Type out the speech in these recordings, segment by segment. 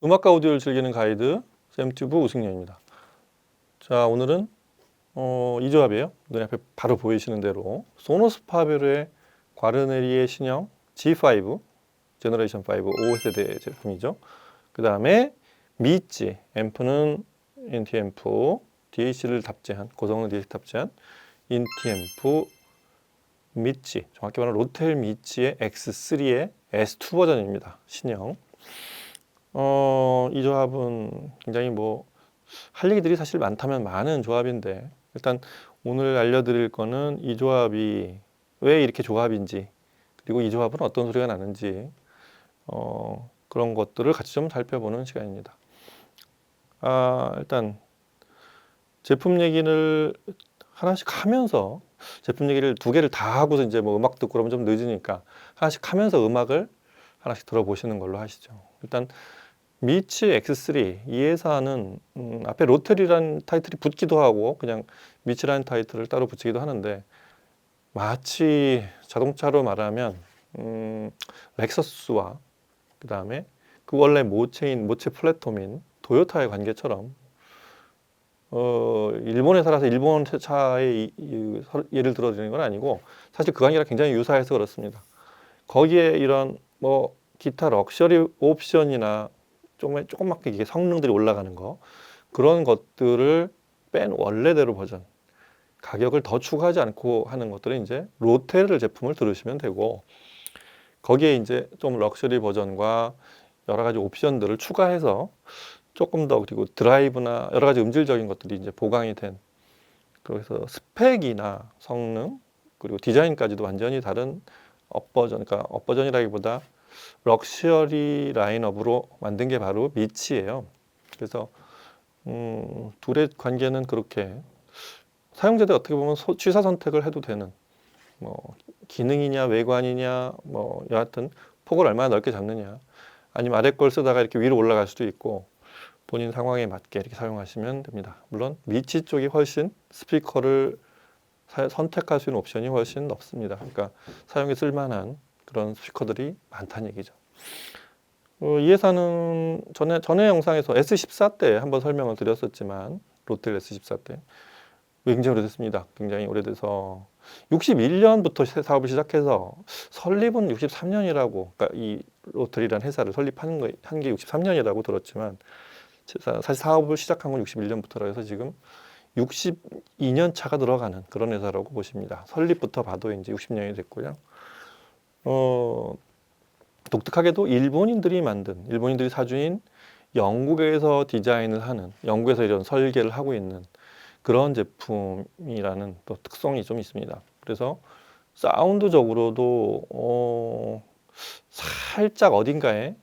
음악과 오디오를 즐기는 가이드 샘튜브 우승렬입니다. 자, 오늘은 이 조합이에요. 눈 앞에 바로 보이시는 대로 소노스 파베르의 과르네리의 신형 G5 제너레이션 5 5세대 제품이죠. 그 다음에 미치 앰프는 인티 앰프 DAC를 탑재한 고성능 DAC 탑재한 인티 앰프 미치, 정확히 말하면 로텔 미치의 X3의 S2 버전입니다. 신형. 이 조합은 굉장히 할 얘기들이 사실 많다면 많은 조합인데, 일단 오늘 알려드릴 거는 이 조합이 왜 이렇게 조합인지, 그리고 이 조합은 어떤 소리가 나는지, 그런 것들을 같이 좀 살펴보는 시간입니다. 일단 제품 얘기를 하나씩 하면서, 제품 얘기를 두 개를 다 하고서 이제 음악 듣고 그러면 좀 늦으니까 하나씩 하면서 음악을 하나씩 들어보시는 걸로 하시죠. 일단 미치 X3 이 회사는 앞에 로텔이라는 타이틀이 붙기도 하고 그냥 미치라는 타이틀을 따로 붙이기도 하는데, 마치 자동차로 말하면 렉서스와 그 다음에 그 원래 모체 플랫폼인 도요타의 관계처럼, 일본 회사라서 일본 차의 예를 들어드리는 건 아니고 사실 그 관계가 굉장히 유사해서 그렇습니다. 거기에 이런 기타 럭셔리 옵션이나 조금밖에 이게 성능들이 올라가는 거, 그런 것들을 뺀 원래대로 버전, 가격을 더 추가하지 않고 하는 것들은 이제 로테르 제품을 들으시면 되고, 거기에 이제 좀 럭셔리 버전과 여러 가지 옵션들을 추가해서 조금 더, 그리고 드라이브나 여러 가지 음질적인 것들이 이제 보강이 된, 그래서 스펙이나 성능 그리고 디자인까지도 완전히 다른 업버전, 그러니까 업버전이라기보다 럭셔리 라인업으로 만든 게 바로 미치예요. 그래서 둘의 관계는 그렇게 사용자들 어떻게 보면 취사 선택을 해도 되는, 기능이냐 외관이냐 여하튼 폭을 얼마나 넓게 잡느냐, 아니면 아래 걸 쓰다가 이렇게 위로 올라갈 수도 있고 본인 상황에 맞게 이렇게 사용하시면 됩니다. 물론 미치 쪽이 훨씬 스피커를 선택할 수 있는 옵션이 훨씬 높습니다. 그러니까 사용에 쓸만한 그런 스피커들이 많다는 얘기죠. 이 회사는 전에 영상에서 S14 때 한번 설명을 드렸었지만, 롯데 S14 때 굉장히 오래됐습니다. 굉장히 오래돼서 61년부터 사업을 시작해서 설립은 63년이라고, 그러니까 이 롯데라는 회사를 설립한 게 63년이라고 들었지만, 사실 사업을 시작한 건 61년부터라 해서 지금 62년 차가 들어가는 그런 회사라고 보십니다. 설립부터 봐도 이제 60년이 됐고요. 독특하게도 일본인들이 사주인 영국에서 디자인을 하는, 영국에서 이런 설계를 하고 있는 그런 제품이라는 또 특성이 좀 있습니다. 그래서 사운드적으로도 살짝 어딘가에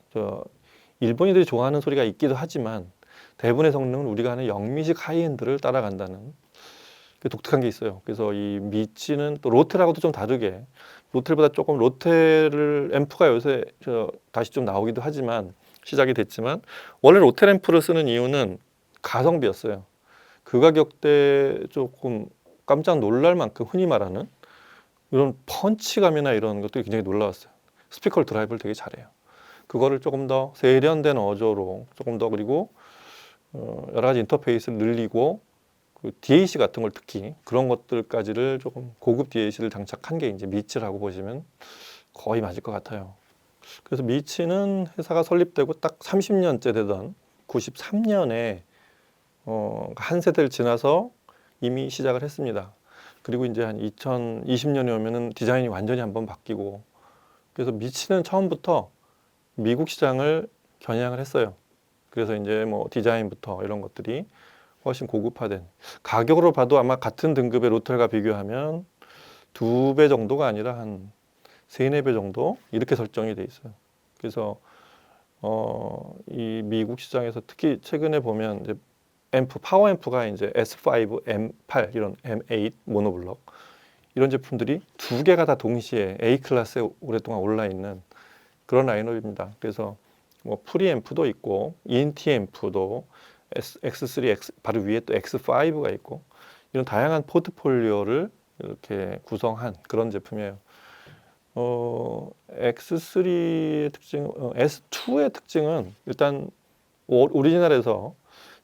일본인들이 좋아하는 소리가 있기도 하지만, 대부분의 성능은 우리가 하는 영미식 하이엔드를 따라간다는 독특한 게 있어요. 그래서 이 미치는 또 로텔하고도 좀 다르게, 로텔보다 조금, 로텔 앰프가 요새 다시 좀 나오기도 하지만, 시작이 됐지만, 원래 로텔 앰프를 쓰는 이유는 가성비였어요. 그 가격대 조금 깜짝 놀랄 만큼 흔히 말하는 이런 펀치감이나 이런 것들이 굉장히 놀라웠어요. 스피커를 드라이브를 되게 잘해요. 그거를 조금 더 세련된 어조로 조금 더, 그리고 여러 가지 인터페이스를 늘리고, 그 DAC 같은 걸, 특히 그런 것들까지를 조금 고급 DAC를 장착한 게 이제 미치라고 보시면 거의 맞을 것 같아요. 그래서 미치는 회사가 설립되고 딱 30년째 되던 93년에 한 세대를 지나서 이미 시작을 했습니다. 그리고 이제 한 2020년에 오면은 디자인이 완전히 한번 바뀌고, 그래서 미치는 처음부터 미국 시장을 겨냥을 했어요. 그래서 이제 디자인부터 이런 것들이 훨씬 고급화된, 가격으로 봐도 아마 같은 등급의 로텔과 비교하면 2배 정도가 아니라 한 3, 4배 정도 이렇게 설정이 돼 있어요. 그래서 이 미국 시장에서 특히 최근에 보면 이제 파워 앰프가 이제 S5, M8 이런 M8 모노블럭 이런 제품들이 두 개가 다 동시에 A 클래스에 오랫동안 올라 있는 그런 라인업입니다. 그래서 프리 앰프도 있고 인티 앰프도 X3 바로 위에 또 X5가 있고, 이런 다양한 포트폴리오를 이렇게 구성한 그런 제품이에요. X3의 특징, S2의 특징은 일단 오리지널에서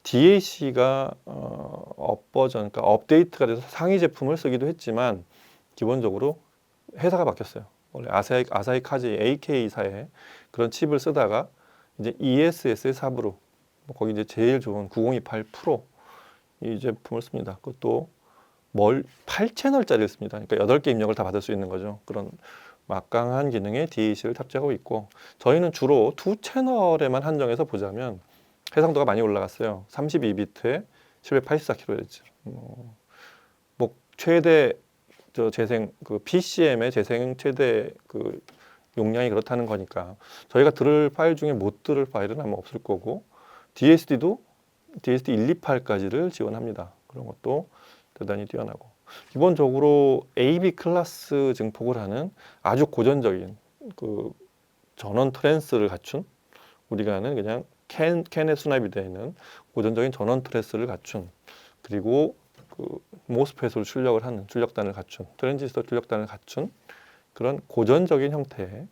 DAC가 업버전, 그러니까 업데이트가 돼서 상위 제품을 쓰기도 했지만 기본적으로 회사가 바뀌었어요. 원래 아사히 카지 AK사의 그런 칩을 쓰다가 이제 ESS의 삽으로 거기 이제 제일 좋은 9028 프로 이 제품을 씁니다. 그것도 8채널짜리를 씁니다. 그러니까 8개 입력을 다 받을 수 있는 거죠. 그런 막강한 기능의 DAC를 탑재하고 있고, 저희는 주로 2채널에만 한정해서 보자면 해상도가 많이 올라갔어요. 32비트에 784kHz. 뭐 최대 재생 그 PCM의 재생 최대 그 용량이 그렇다는 거니까 저희가 들을 파일 중에 못 들을 파일은 아마 없을 거고, DSD도 DSD 128까지를 지원합니다. 그런 것도 대단히 뛰어나고, 기본적으로 AB 클래스 증폭을 하는 아주 고전적인 그 전원 트랜스를 갖춘, 우리가 아는 그냥 캔에 수납이 되어 있는 고전적인 전원 트랜스를 갖춘, 그리고 그 모스펫으로 출력을 하는 출력단을 갖춘, 트랜지스터 출력단을 갖춘 그런 고전적인 형태의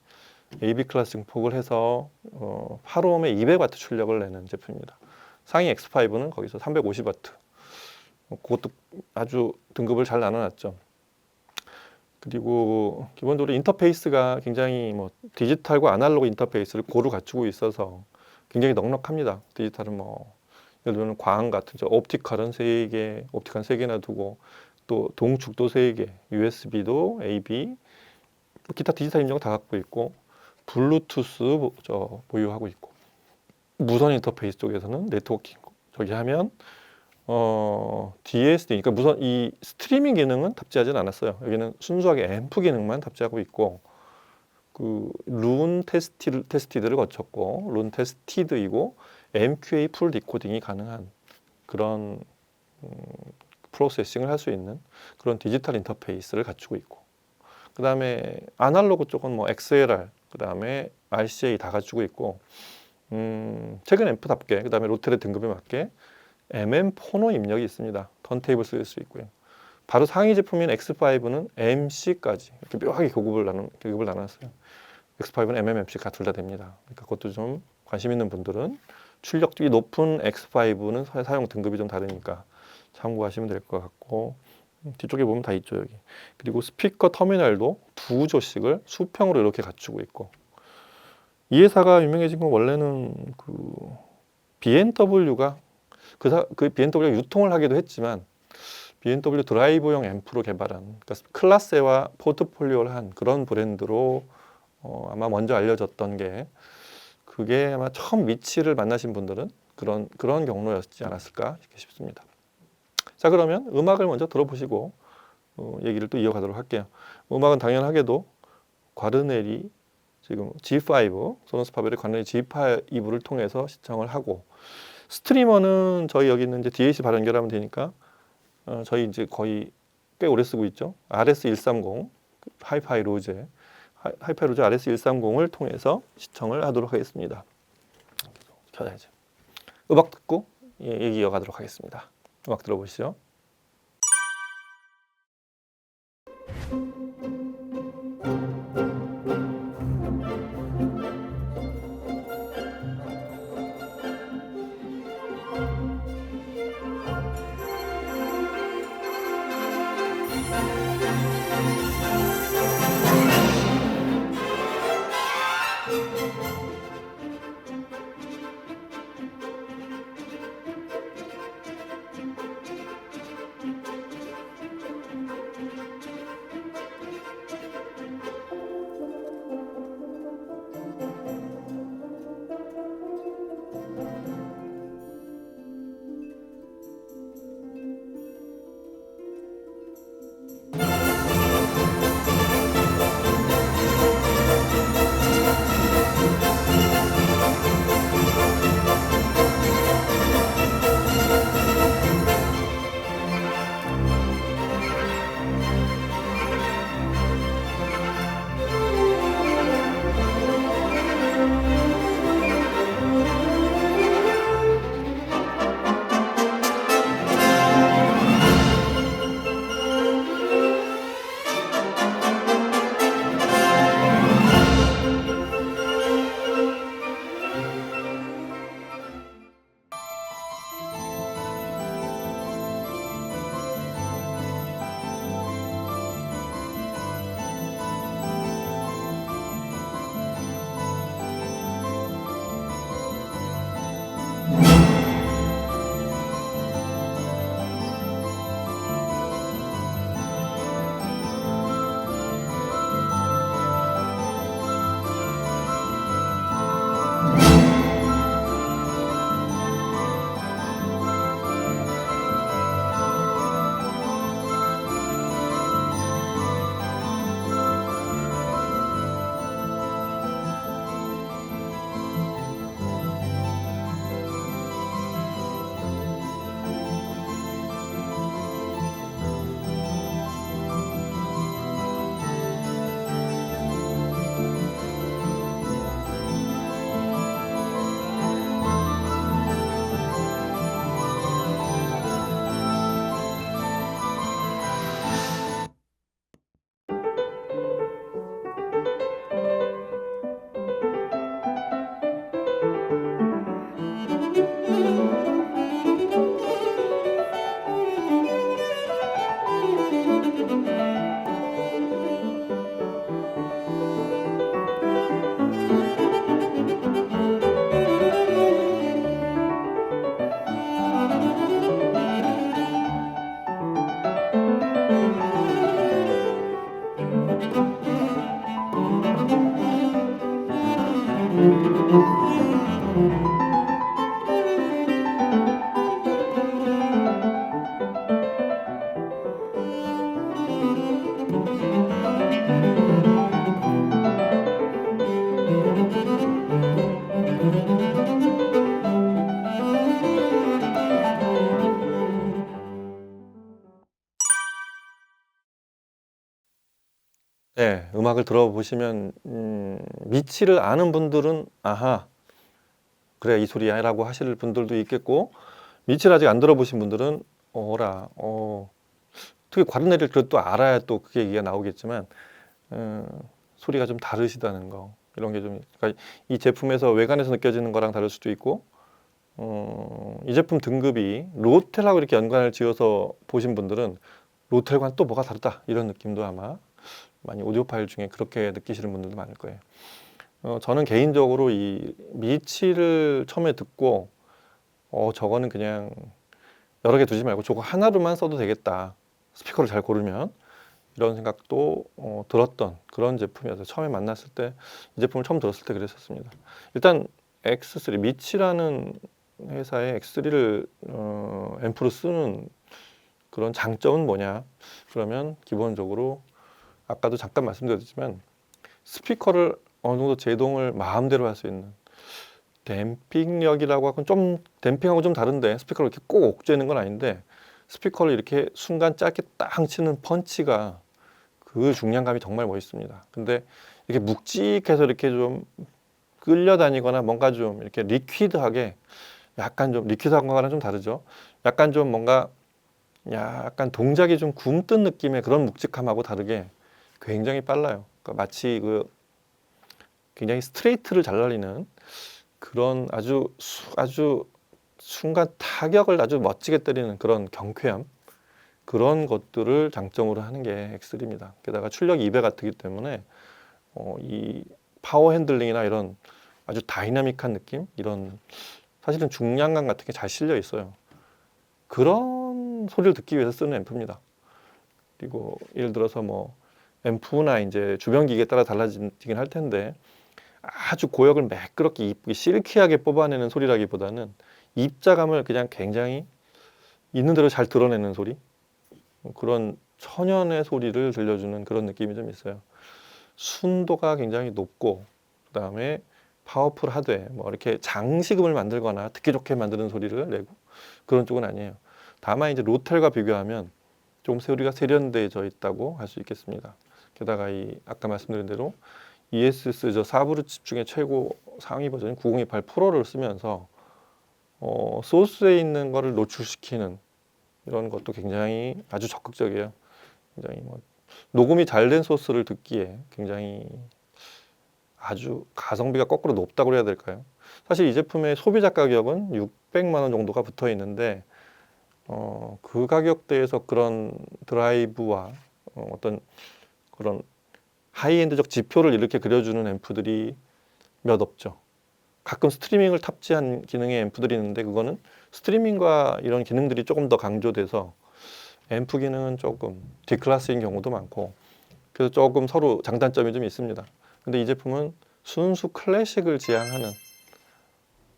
AB 클래스 증폭을 해서 8옴에 200W 출력을 내는 제품입니다. 상위 X5는 거기서 350W. 그것도 아주 등급을 잘 나눠놨죠. 그리고 기본적으로 인터페이스가 굉장히 뭐 디지털과 아날로그 인터페이스를 고루 갖추고 있어서 굉장히 넉넉합니다. 디지털은 뭐 예를 들면 광 같은 옵티컬은 3개, 옵티컬 3개나 두고, 또 동축도 3개, USB도 AB, 기타 디지털 입력을 다 갖고 있고, 블루투스 보유하고 있고, 무선 인터페이스 쪽에서는 네트워킹 저기 하면 DSD, 그러니까 무선 이 스트리밍 기능은 탑재하진 않았어요. 여기는 순수하게 앰프 기능만 탑재하고 있고, 그 룬 테스티드를 거쳤고, 룬 테스티드이고 MQA 풀 디코딩이 가능한 그런 프로세싱을 할 수 있는 그런 디지털 인터페이스를 갖추고 있고, 그 다음에 아날로그 쪽은 뭐 XLR, 그 다음에 RCA 다 갖추고 있고, 최근 앰프답게 그 다음에 로테르 등급에 맞게 MM4로 입력이 있습니다. 턴테이블 쓸 수 있고요. 바로 상위 제품인 X5는 MC까지 이렇게 묘하게 교급을 나눴어요. X5는 MMC가 둘 다 됩니다. 그러니까 그것도 좀 관심 있는 분들은 출력이 높은 X5는 사용 등급이 좀 다르니까 참고하시면 될 것 같고, 뒤쪽에 보면 다 있죠 여기. 그리고 스피커 터미널도 2조씩을 수평으로 이렇게 갖추고 있고, 이 회사가 유명해진 건 원래는 그 BMW가 그 BMW가 유통을 하기도 했지만 BMW 드라이브용 앰프로 개발한, 그러니까 클라스와 포트폴리오를 한 그런 브랜드로 아마 먼저 알려졌던 게, 그게 아마 처음 미치를 만나신 분들은 그런 경로였지 않았을까 싶습니다. 자, 그러면 음악을 먼저 들어보시고 얘기를 또 이어가도록 할게요. 음악은 당연하게도 과르넬이 지금 G5, 소노스 파벨의 과르넬 G5를 통해서 시청을 하고, 스트리머는 저희 여기 있는 이제 DAC 바로 연결하면 되니까 저희 이제 거의 꽤 오래 쓰고 있죠. RS130 하이파이 로제 RS130을 통해서 시청을 하도록 하겠습니다. 켜야죠. 음악 듣고 얘기 이어가도록 하겠습니다. 음악 들어보시죠. 네, 음악을 들어보시면 미치를 아는 분들은 아하 그래 이 소리야 라고 하실 분들도 있겠고, 미치를 아직 안 들어보신 분들은 어라 어떻게 과르네를 그래도 또 알아야 또 그게 얘기가 나오겠지만 음, 소리가 좀 다르시다는 거, 이런 게 좀, 그러니까 이 제품에서 외관에서 느껴지는 거랑 다를 수도 있고, 이 제품 등급이 로텔하고 이렇게 연관을 지어서 보신 분들은 로텔과는 또 뭐가 다르다 이런 느낌도 아마 많이 오디오 파일 중에 그렇게 느끼시는 분들도 많을 거예요. 저는 개인적으로 이 미치를 처음에 듣고 저거는 그냥 여러 개 두지 말고 저거 하나로만 써도 되겠다, 스피커를 잘 고르면, 이런 생각도 들었던 그런 제품이어서 처음에 만났을 때, 이 제품을 처음 들었을 때 그랬었습니다. 일단 X3 미치라는 회사의 X3를 앰프로 쓰는 그런 장점은 뭐냐 그러면, 기본적으로 아까도 잠깐 말씀드렸지만 스피커를 어느 정도 제동을 마음대로 할 수 있는, 댐핑력이라고 하고는 좀 댐핑하고 좀 다른데, 스피커를 이렇게 꼭 옥죄는 건 아닌데 스피커를 이렇게 순간 짧게 딱 치는 펀치가, 그 중량감이 정말 멋있습니다. 근데 이렇게 묵직해서 이렇게 좀 끌려다니거나 뭔가 좀 이렇게 리퀴드하게, 약간 좀 리퀴드한 거랑은 좀 다르죠. 약간 좀 뭔가 약간 동작이 좀 굼뜬 느낌의 그런 묵직함하고 다르게 굉장히 빨라요. 그러니까 마치 그 굉장히 스트레이트를 잘 날리는 그런 아주 순간 타격을 아주 멋지게 때리는 그런 경쾌함, 그런 것들을 장점으로 하는 게 X3입니다. 게다가 출력이 200W이기 때문에 이 파워 핸들링이나 이런 아주 다이나믹한 느낌, 이런 사실은 중량감 같은 게 잘 실려 있어요. 그런 소리를 듣기 위해서 쓰는 앰프입니다. 그리고 예를 들어서 뭐 앰프나 이제 주변 기기에 따라 달라지긴 할 텐데, 아주 고역을 매끄럽게 이쁘게 실키하게 뽑아내는 소리라기보다는 입자감을 그냥 굉장히 있는 대로 잘 드러내는 소리, 그런 천연의 소리를 들려주는 그런 느낌이 좀 있어요. 순도가 굉장히 높고, 그 다음에 파워풀하되 뭐 이렇게 장식음을 만들거나 듣기 좋게 만드는 소리를 내고 그런 쪽은 아니에요. 다만 이제 로텔과 비교하면 좀 소리가 세련되어져 있다고 할 수 있겠습니다. 게다가 이 아까 말씀드린 대로 ESS 저 4부르 칩 중에 최고 상위 버전 9028 프로를 쓰면서 소스에 있는 거를 노출시키는 이런 것도 굉장히 아주 적극적이에요. 굉장히 뭐 녹음이 잘 된 소스를 듣기에 굉장히 아주 가성비가 거꾸로 높다고 해야 될까요? 사실 이 제품의 소비자 가격은 600만 원 정도가 붙어 있는데 그 가격대에서 그런 드라이브와 어떤 그런 하이엔드적 지표를 이렇게 그려주는 앰프들이 몇 없죠. 가끔 스트리밍을 탑재한 기능의 앰프들이 있는데, 그거는 스트리밍과 이런 기능들이 조금 더 강조돼서 앰프 기능은 조금 D클래스인 경우도 많고, 그래서 조금 서로 장단점이 좀 있습니다. 근데 이 제품은 순수 클래식을 지향하는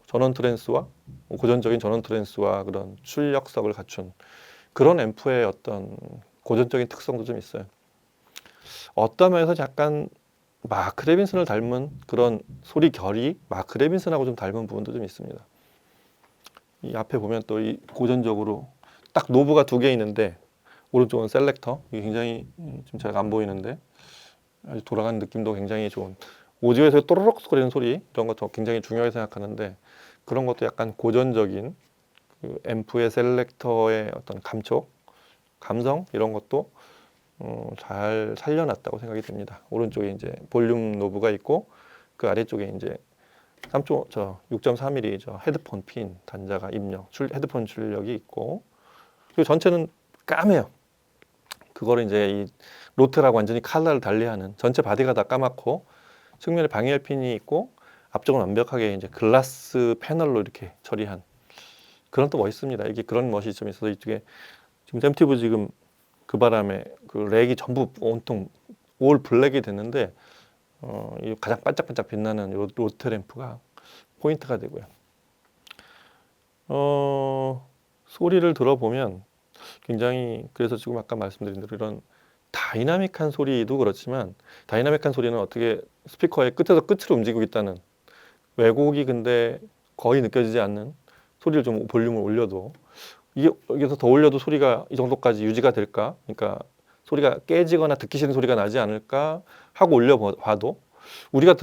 전원 트랜스와 고전적인 전원 트랜스와 그런 출력석을 갖춘 그런 앰프의 어떤 고전적인 특성도 좀 있어요. 어떤 면에서 약간 마크 레빈슨을 닮은 그런 소리 결이 마크 레빈슨하고 좀 닮은 부분도 좀 있습니다. 이 앞에 보면 또 이 고전적으로 딱 노브가 두 개 있는데, 오른쪽은 셀렉터, 이게 굉장히 지금 잘 안 보이는데 아주 돌아가는 느낌도 굉장히 좋은, 오디오에서 또르륵 거리는 소리 이런 것도 굉장히 중요하게 생각하는데, 그런 것도 약간 고전적인 그 앰프의 셀렉터의 어떤 감촉, 감성 이런 것도 잘 살려놨다고 생각이 됩니다. 오른쪽에 이제 볼륨 노브가 있고, 그 아래쪽에 이제 6.4mm 저 헤드폰 핀 단자가 입력, 헤드폰 출력이 있고, 그리고 전체는 까매요. 그거를 이제 이 로테라고 완전히 칼라를 달리하는, 전체 바디가 다 까맣고 측면에 방열 핀이 있고 앞쪽은 완벽하게 이제 글라스 패널로 이렇게 처리한, 그런 또 멋있습니다. 이게 그런 멋이 좀 있어서 이쪽에 지금 댐티브 지금 그 바람에 그 렉이 전부 온통 올 블랙이 됐는데 이 가장 반짝반짝 빛나는 요 로테 램프가 포인트가 되고요. 소리를 들어보면 굉장히, 그래서 지금 아까 말씀드린 대로 이런 다이나믹한 소리도 그렇지만, 다이나믹한 소리는 어떻게 스피커의 끝에서 끝으로 움직이고 있다는, 왜곡이 근데 거의 느껴지지 않는, 소리를 좀 볼륨을 올려도 이게 여기서 더 올려도 소리가 이 정도까지 유지가 될까? 그러니까 소리가 깨지거나 듣기 싫은 소리가 나지 않을까 하고 올려봐도 우리가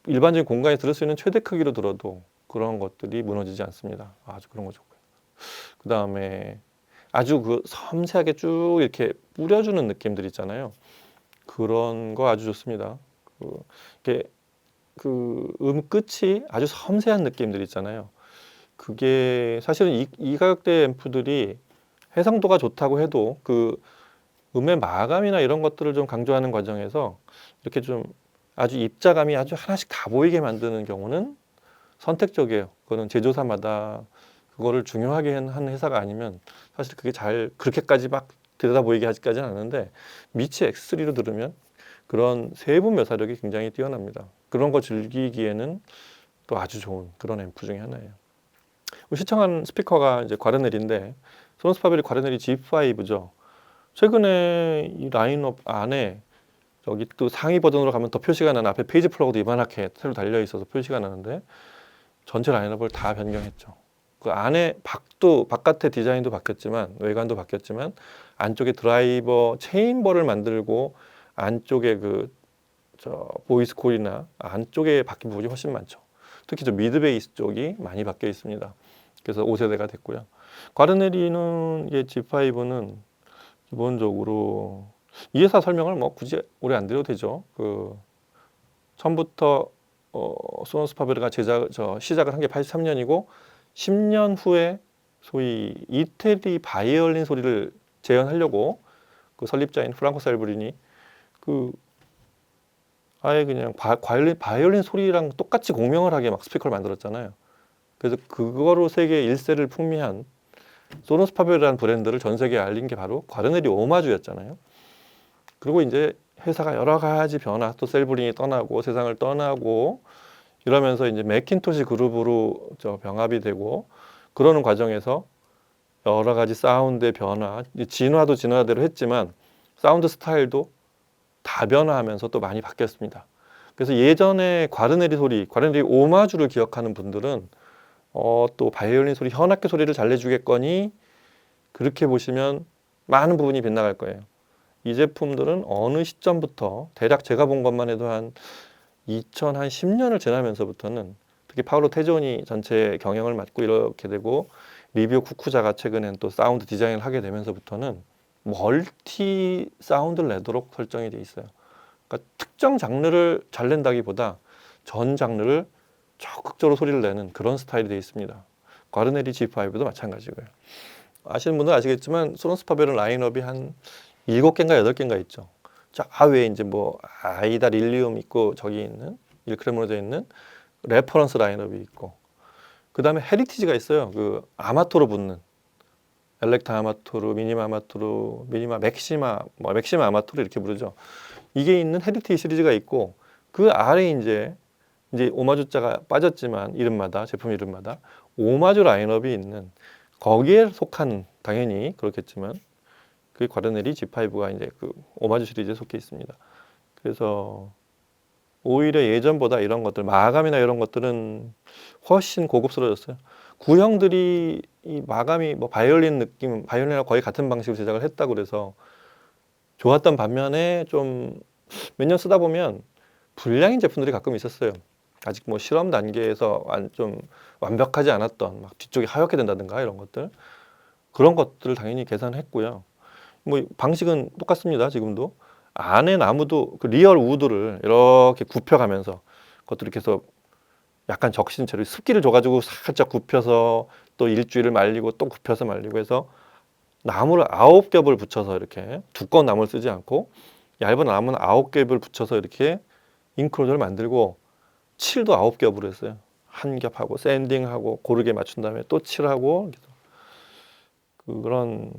일반적인 공간에 들을 수 있는 최대 크기로 들어도 그런 것들이 무너지지 않습니다. 아주 그런 거 좋고요. 그 다음에 아주 그 섬세하게 쭉 이렇게 뿌려주는 느낌들 있잖아요. 그런 거 아주 좋습니다. 이렇게 끝이 아주 섬세한 느낌들 있잖아요. 그게 사실은 이 가격대 앰프들이 해상도가 좋다고 해도 그 음의 마감이나 이런 것들을 좀 강조하는 과정에서 이렇게 좀 아주 입자감이 아주 하나씩 다 보이게 만드는 경우는 선택적이에요. 그거는 제조사마다 그거를 중요하게 한 회사가 아니면 사실 그게 잘 그렇게까지 막 들여다 보이게 하지까지는 않는데 미치 X3로 들으면 그런 세분 묘사력이 굉장히 뛰어납니다. 그런 거 즐기기에는 또 아주 좋은 그런 앰프 중에 하나예요. 시청한 스피커가 이제 과르넬인데 소노스 파벨이 과르넬이 G5죠. 최근에 이 라인업 안에 여기 또 상위 버전으로 가면 더 표시가 나는 앞에 페이지 플러그도 이만하게 새로 달려 있어서 표시가 나는데 전체 라인업을 다 변경했죠. 그 안에 바깥의 디자인도 바뀌었지만 외관도 바뀌었지만 안쪽에 드라이버 체인버를 만들고 안쪽에 보이스 콜이나 안쪽에 바뀐 부분이 훨씬 많죠. 특히 저 미드 베이스 쪽이 많이 바뀌어 있습니다. 그래서 5세대가 됐고요. 과르네리는 G5는 기본적으로 이 회사 설명을 뭐 굳이 오래 안 드려도 되죠. 처음부터 소노스 파베르가 시작을 한 게 83년이고 10년 후에 소위 이태리 바이올린 소리를 재현하려고 그 설립자인 프랑코 살브리니 아예 그냥 바이올린 소리랑 똑같이 공명을 하게 막 스피커를 만들었잖아요. 그래서 그거로 세계 1세를 풍미한 소노스 파베르라는 브랜드를 전 세계에 알린 게 바로 과르네리 오마주였잖아요. 그리고 이제 회사가 여러 가지 변화, 또 셀브린이 떠나고 세상을 떠나고 이러면서 이제 맥킨토시 그룹으로 병합이 되고 그러는 과정에서 여러 가지 사운드의 변화, 진화도 진화대로 했지만 사운드 스타일도 다 변화하면서 또 많이 바뀌었습니다. 그래서 예전에 과르네리 오마주를 기억하는 분들은 또 바이올린 소리, 현악기 소리를 잘 내주겠거니 그렇게 보시면 많은 부분이 빗나갈 거예요. 이 제품들은 어느 시점부터 대략 제가 본 것만 해도 한 2010년을 지나면서부터는 특히 파울로 테조니 전체 경영을 맡고 이렇게 되고 리비오 쿠쿠자가 최근엔 또 사운드 디자인을 하게 되면서부터는 멀티 사운드를 내도록 설정이 돼 있어요. 그러니까 특정 장르를 잘 낸다기보다 전 장르를 적극적으로 소리를 내는 그런 스타일이 돼 있습니다. 과르네리 G5도 마찬가지고요. 아시는 분들은 아시겠지만 소노스 파벨은 라인업이 한 7개인가 8개인가 있죠. 좌외에 이제 뭐 아이다 릴리움 있고 저기 있는 일크레모로 되어 있는 레퍼런스 라인업이 있고 그 다음에 헤리티지가 있어요. 그 아마토로 붙는 엘렉타 아마토르, 미니마 아마토르, 맥시마 아마토르 이렇게 부르죠. 이게 있는 헤리티지 시리즈가 있고 그 아래 이제 오마주자가 빠졌지만 제품 이름마다 오마주 라인업이 있는 거기에 속한 당연히 그렇겠지만 그 과르네리 G5가 이제 그 오마주 시리즈에 속해 있습니다. 그래서 오히려 예전보다 이런 것들 마감이나 이런 것들은 훨씬 고급스러워졌어요. 구형들이 이 마감이 뭐 바이올린하고 거의 같은 방식으로 제작을 했다고 그래서 좋았던 반면에 좀 몇 년 쓰다 보면 불량인 제품들이 가끔 있었어요. 아직 뭐 실험 단계에서 좀 완벽하지 않았던 막 뒤쪽이 하얗게 된다든가 이런 것들 그런 것들을 당연히 계산했고요. 뭐 방식은 똑같습니다. 지금도 안에 나무도 그 리얼 우드를 이렇게 굽혀가면서 그것들을 계속 약간 적신채로 습기를 줘가지고 살짝 굽혀서 또 일주일을 말리고 또 굽혀서 말리고 해서 나무를 9겹을 붙여서 이렇게 두꺼운 나무를 쓰지 않고 얇은 나무는 9겹을 붙여서 이렇게 잉크로드를 만들고 칠도 9겹으로 했어요. 한 겹하고 샌딩하고 고르게 맞춘 다음에 또 칠하고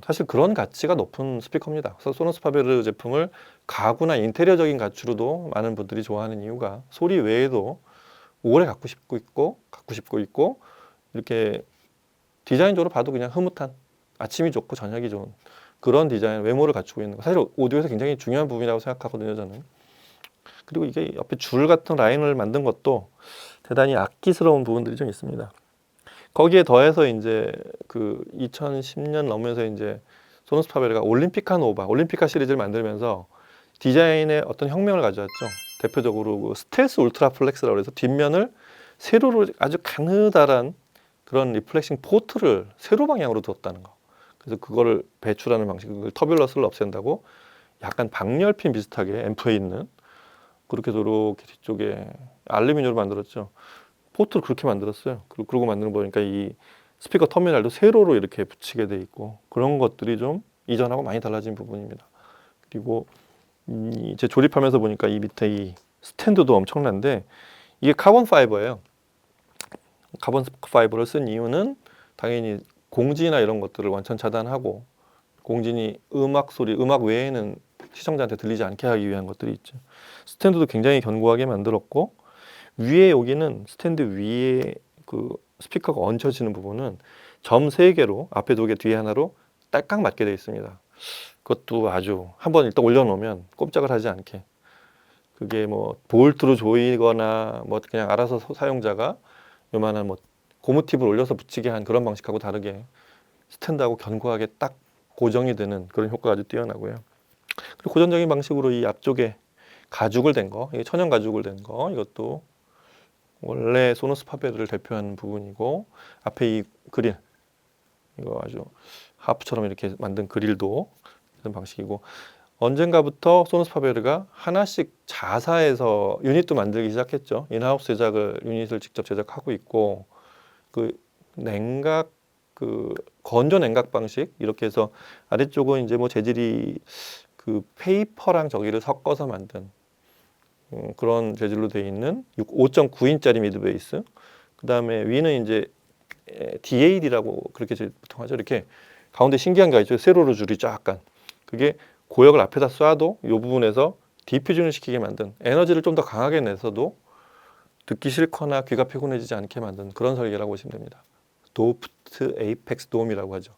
사실 그런 가치가 높은 스피커입니다. 그래서 소노스 파베르 제품을 가구나 인테리어적인 가치로도 많은 분들이 좋아하는 이유가 소리 외에도 오래 갖고 싶고 있고 이렇게 디자인적으로 봐도 그냥 흐뭇한 아침이 좋고 저녁이 좋은 그런 디자인 외모를 갖추고 있는 거 사실 오디오에서 굉장히 중요한 부분이라고 생각하거든요 저는. 그리고 이게 옆에 줄 같은 라인을 만든 것도 대단히 악기스러운 부분들이 좀 있습니다. 거기에 더해서 이제 그 2010년 넘으면서 이제 소노스 파베르가 올림피카 노바, 올림피카 시리즈를 만들면서 디자인에 어떤 혁명을 가져왔죠. 대표적으로 그 스텔스 울트라 플렉스라고 해서 뒷면을 세로로 아주 가느다란 그런 리플렉싱 포트를 세로 방향으로 두었다는 거. 그래서 그거를 배출하는 방식, 그걸 터뷸런스를 없앤다고 약간 방열핀 비슷하게 앰프에 있는 그렇게 이렇게 뒤쪽에 알루미늄으로 만들었죠. 포트를 그렇게 만들었어요. 그러고 만드는 거 보니까 이 스피커 터미널도 세로로 이렇게 붙이게 돼 있고 그런 것들이 좀 이전하고 많이 달라진 부분입니다. 그리고 이제 조립하면서 보니까 이 밑에 이 스탠드도 엄청난데 이게 카본 파이버예요. 카본 파이버를 쓴 이유는 당연히 공진이나 이런 것들을 완전 차단하고 공진이 음악 소리, 음악 외에는 시청자한테 들리지 않게 하기 위한 것들이 있죠. 스탠드도 굉장히 견고하게 만들었고 위에 여기는 스탠드 위에 그 스피커가 얹혀지는 부분은 점 3개로 앞에 2개 뒤에 하나로 딸깍 맞게 되어 있습니다. 그것도 아주 한번 일단 올려놓으면 꼼짝을 하지 않게 그게 뭐 볼트로 조이거나 뭐 그냥 알아서 사용자가 요만한 뭐 고무팁을 올려서 붙이게 한 그런 방식하고 다르게 스탠드하고 견고하게 딱 고정이 되는 그런 효과가 아주 뛰어나고요. 그리고 고전적인 방식으로 이 앞쪽에 가죽을 댄 거, 이게 천연 가죽을 댄 거, 이것도 원래 소노스 파베르를 대표하는 부분이고 앞에 이 그릴, 이거 아주 하프처럼 이렇게 만든 그릴도 이런 방식이고 언젠가부터 소노스 파베르가 하나씩 자사해서 유닛도 만들기 시작했죠. 인하우스 제작을 유닛을 직접 제작하고 있고 그 냉각 그 건조 냉각 방식 이렇게 해서 아래쪽은 이제 뭐 재질이 그 페이퍼랑 저기를 섞어서 만든 그런 재질로 되어 있는 5.9인짜리 미드 베이스. 그 다음에 위는 이제 DAD라고 그렇게 보통 하죠. 이렇게 가운데 신기한 게 있죠. 세로로 줄이 약간 그게 고역을 앞에다 쏴도 이 부분에서 디퓨전을 시키게 만든 에너지를 좀 더 강하게 내서도 듣기 싫거나 귀가 피곤해지지 않게 만든 그런 설계라고 보시면 됩니다. 도프트 에이펙스 돔이라고 하죠.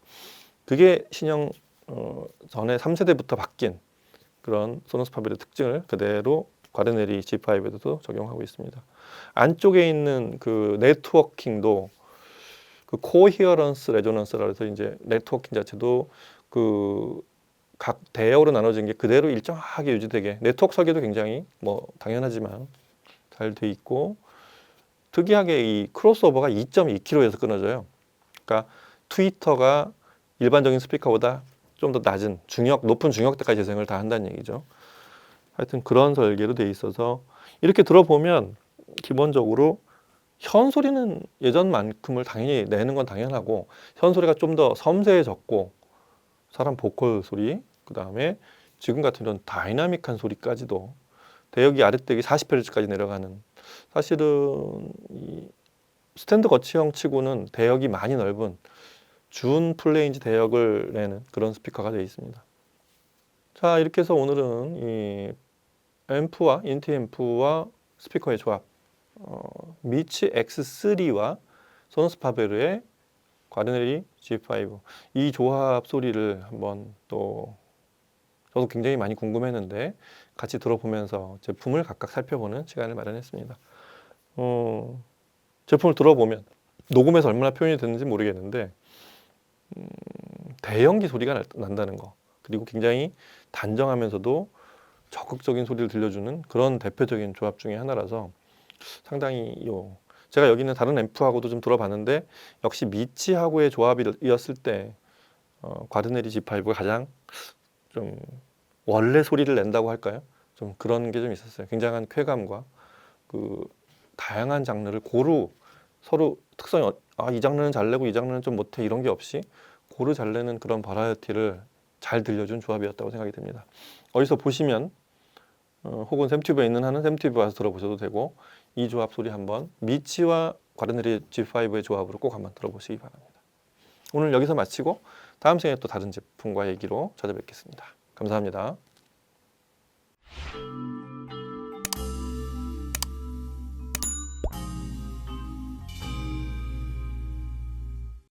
그게 신형 전에 3세대부터 바뀐 그런 소노스 파베르의 특징을 그대로 과르네리 G5에도 적용하고 있습니다. 안쪽에 있는 그 네트워킹도 그 코히어런스 레조넌스라고 해서 이제 네트워킹 자체도 그 각 대역으로 나눠진 게 그대로 일정하게 유지되게 네트워크 설계도 굉장히 뭐 당연하지만 잘 돼 있고 특이하게 이 크로스오버가 2.2kHz에서 끊어져요. 그러니까 트위터가 일반적인 스피커보다 좀 더 낮은 높은 중역대까지 재생을 다 한다는 얘기죠. 하여튼 그런 설계로 돼 있어서 이렇게 들어보면 기본적으로 현 소리는 예전만큼을 당연히 내는 건 당연하고 현 소리가 좀 더 섬세해졌고 사람 보컬 소리 그 다음에 지금 같은 이런 다이나믹한 소리까지도 대역이 아랫대역이 40Hz까지 내려가는 사실은 이 스탠드 거치형 치고는 대역이 많이 넓은 준 풀레인지 대역을 내는 그런 스피커가 되어 있습니다. 자 이렇게 해서 오늘은 이 앰프와 인티 앰프와 스피커의 조합 미치 X3와 소노스 파베르의 과르네리 G5 이 조합 소리를 한번 또 저도 굉장히 많이 궁금했는데 같이 들어보면서 제품을 각각 살펴보는 시간을 마련했습니다. 제품을 들어보면 녹음에서 얼마나 표현이 됐는지 모르겠는데 대형기 소리가 난다는 거 그리고 굉장히 단정하면서도 적극적인 소리를 들려주는 그런 대표적인 조합 중에 하나라서 상당히 제가 여기 있는 다른 앰프하고도 좀 들어봤는데 역시 미치하고의 조합이었을 때 과르네리 G5가 가장 좀 원래 소리를 낸다고 할까요? 좀 그런 게 좀 있었어요. 굉장한 쾌감과 그 다양한 장르를 고루 서로 특성이 이 장르는 잘 내고 이 장르는 좀 못해 이런 게 없이 고루 잘 내는 그런 바라이어티를 잘 들려준 조합이었다고 생각이 됩니다. 어디서 보시면 혹은 샘튜브에 있는 한은 샘튜브 와서 들어보셔도 되고 이 조합 소리 한번 미치와 과르네리 G5의 조합으로 꼭 한번 들어보시기 바랍니다. 오늘 여기서 마치고 다음 시간에 또 다른 제품과 얘기로 찾아뵙겠습니다. 감사합니다.